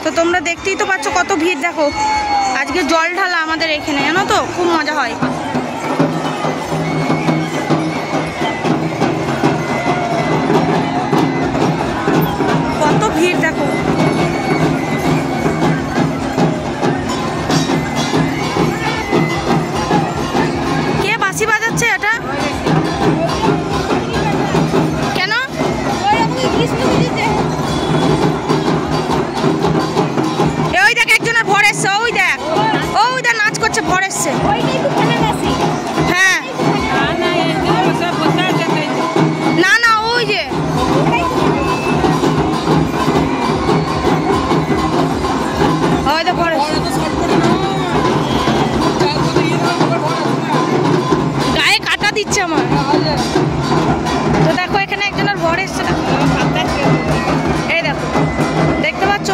তো তোমরা দেখতেই তো পাচ্ছ কত ভিড়। দেখো আজকে জল ঢালা আমাদের এখানে, জানো তো, খুব মজা হয়। কত ভিড় দেখো। কে বাঁশি বাজাচ্ছে এটা? কেন? ওই দেখ একজনের ভর এসছে, ওই দেখ নাচ করছে, ভর এসছে। হ্যাঁ না না, ওই যে গায়ে কাটা দিচ্ছে আমার। তো দেখো এখানে একজনের ভর এসছে, এই দেখো দেখতে পাচ্ছ।